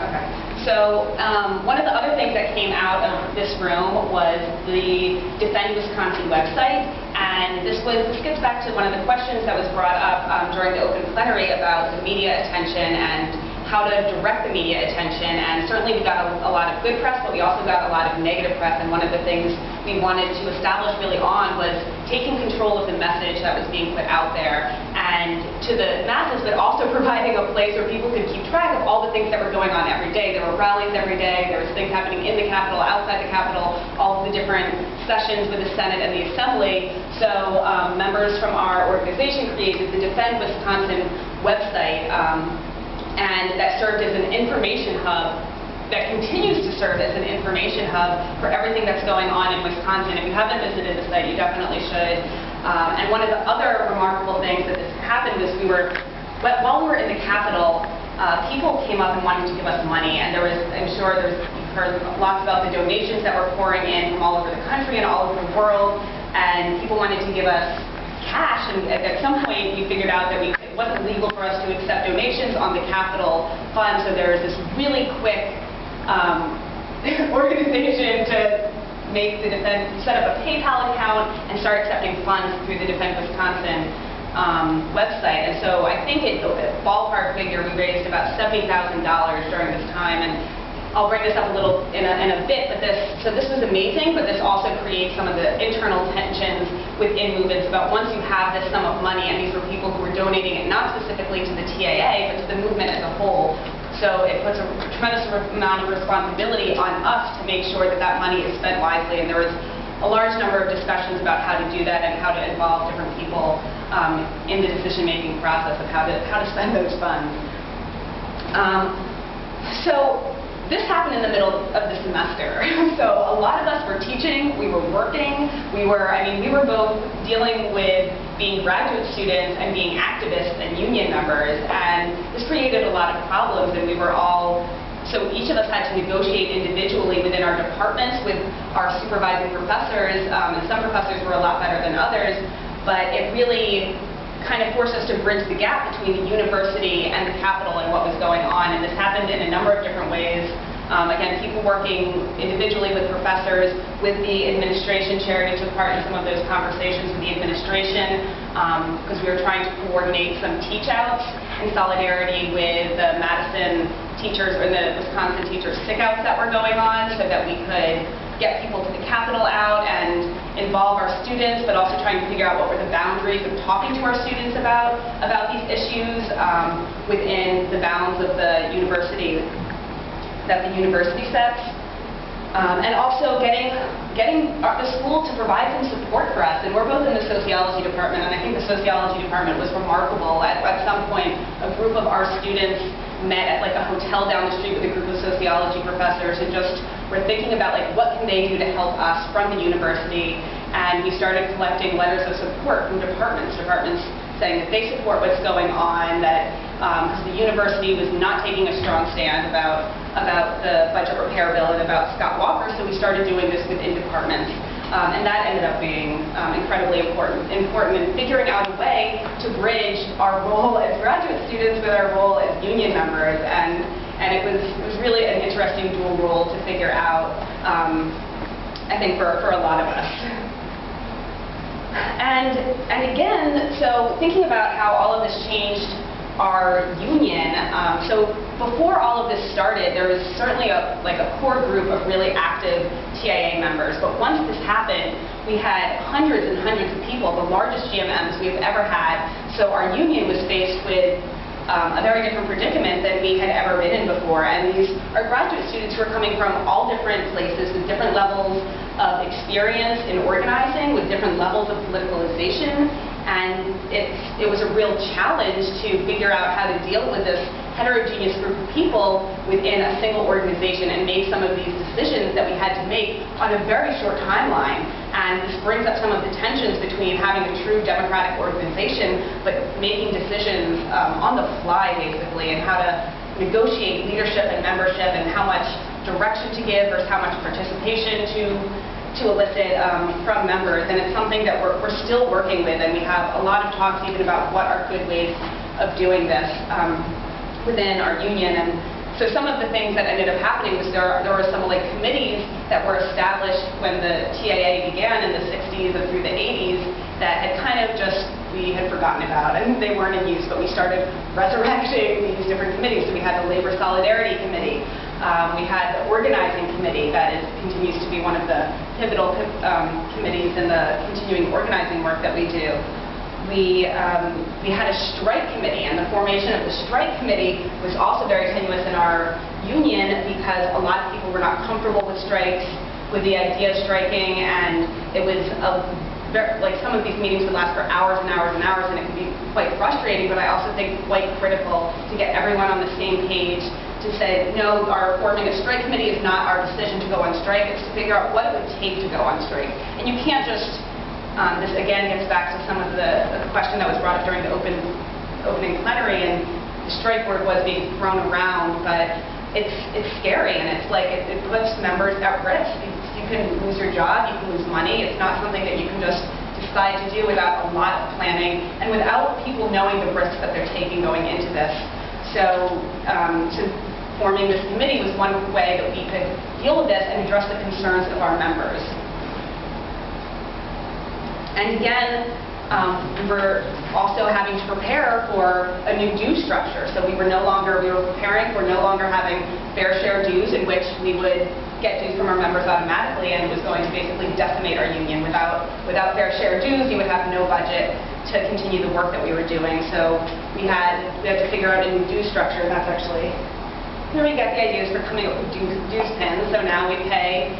Okay. So one of the other things that came out of this room was the Defend Wisconsin website, and this gets back to one of the questions that was brought up during the open plenary about the media attention and how to direct the media attention. And certainly we got a lot of good press, but we also got a lot of negative press. And one of the things we wanted to establish really on was taking control of the message that was being put out there and to the masses, but also providing a place where people could keep track of all the things that were going on every day. There were rallies every day. There was things happening in the Capitol, outside the Capitol, all of the different sessions with the Senate and the Assembly. So members from our organization created the Defend Wisconsin website, and that served as an information hub that continues to serve as an information hub for everything that's going on in Wisconsin. If you haven't visited the site, you definitely should. And one of the other remarkable things that this happened was while we were in the Capitol, people came up and wanted to give us money, and I'm sure you've heard lots about the donations that were pouring in from all over the country and all over the world, and people wanted to give us cash, and at some point we figured out that it wasn't legal for us to accept donations on the Capitol fund, so there was this really quick organization to set up a PayPal account and start accepting funds through the Defend Wisconsin website. And so I think ballpark figure, we raised about $70,000 during this time. And I'll bring this up a little in a bit, but this was amazing, but this also creates some of the internal tensions within movements about once you have this sum of money, and these were people who were donating it not specifically to the TAA, but to the movement as a whole. So it puts a tremendous amount of responsibility on us to make sure that that money is spent wisely, and there was a large number of discussions about how to do that and how to involve different people in the decision-making process of how to spend those funds. So this happened in the middle of the semester. So a lot of us were teaching, we were working, we were both dealing with being graduate students and being activists and union members, and this created a lot of problems, and so each of us had to negotiate individually within our departments with our supervising professors, and some professors were a lot better than others, but it really kind of forced us to bridge the gap between the university and the Capitol and what was going on, and this happened in a number of different ways. Again, people working individually with professors, with the administration. Charity took part in some of those conversations with the administration because we were trying to coordinate some teach-outs in solidarity with the Madison teachers or the Wisconsin teachers stick-outs that were going on so that we could get people to the Capitol out and involve our students, but also trying to figure out what were the boundaries of talking to our students about these issues within the bounds of the university that the university sets, and also getting the school to provide some support for us. And we're both in the sociology department, and I think the sociology department was remarkable. At some point, a group of our students met at like a hotel down the street with a group of sociology professors and just were thinking about like what can they do to help us from the university. And we started collecting letters of support from departments saying that they support what's going on, that because the university was not taking a strong stand about the budget repair bill and about Scott Walker, so we started doing this within departments. And that ended up being incredibly important in figuring out a way to bridge our role as graduate students with our role as union members, and it was really an interesting dual role to figure out, I think, for a lot of us. And again, so thinking about how all of this changed our union, so before all of this started, there was certainly a core group of really active TAA members, but once this happened, we had hundreds and hundreds of people, the largest GMMs we've ever had, so our union was faced with a very different predicament than we had ever been in before. And these are graduate students who are coming from all different places with different levels of experience in organizing, with different levels of politicalization, and it was a real challenge to figure out how to deal with this heterogeneous group of people within a single organization and make some of these decisions that we had to make on a very short timeline. And this brings up some of the tensions between having a true democratic organization but making decisions on the fly, basically, and how to negotiate leadership and membership and how much direction to give versus how much participation to elicit from members. And it's something that we're still working with, and we have a lot of talks even about what are good ways of doing this within our union. So some of the things that ended up happening was there were some like committees that were established when the TAA began in the 60s and through the 80s that had kind of just, we had forgotten about, and they weren't in use, but we started resurrecting these different committees. So we had the Labor Solidarity Committee. We had the Organizing Committee that continues to be one of the pivotal committees in the continuing organizing work that we do. We had a strike committee, and the formation of the strike committee was also very tenuous in our union because a lot of people were not comfortable with strikes, with the idea of striking, and it was like some of these meetings would last for hours and hours and hours, and it could be quite frustrating, but I also think quite critical to get everyone on the same page to say, no, our forming a strike committee is not our decision to go on strike, it's to figure out what it would take to go on strike. And you can't just this again gets back to some of the question that was brought up during the opening plenary, and the strike word was being thrown around, but it's scary, and it's like it puts members at risk. You can lose your job, you can lose money. It's not something that you can just decide to do without a lot of planning and without people knowing the risks that they're taking going into this. So forming this committee was one way that we could deal with this and address the concerns of our members. And again, we were also having to prepare for a new due structure. So we were preparing for no longer having fair share dues in which we would get dues from our members automatically, and it was going to basically decimate our union. Without fair share dues, you would have no budget to continue the work that we were doing. So we had to figure out a new due structure. That's actually where we got the ideas for coming up with dues pins. So now we pay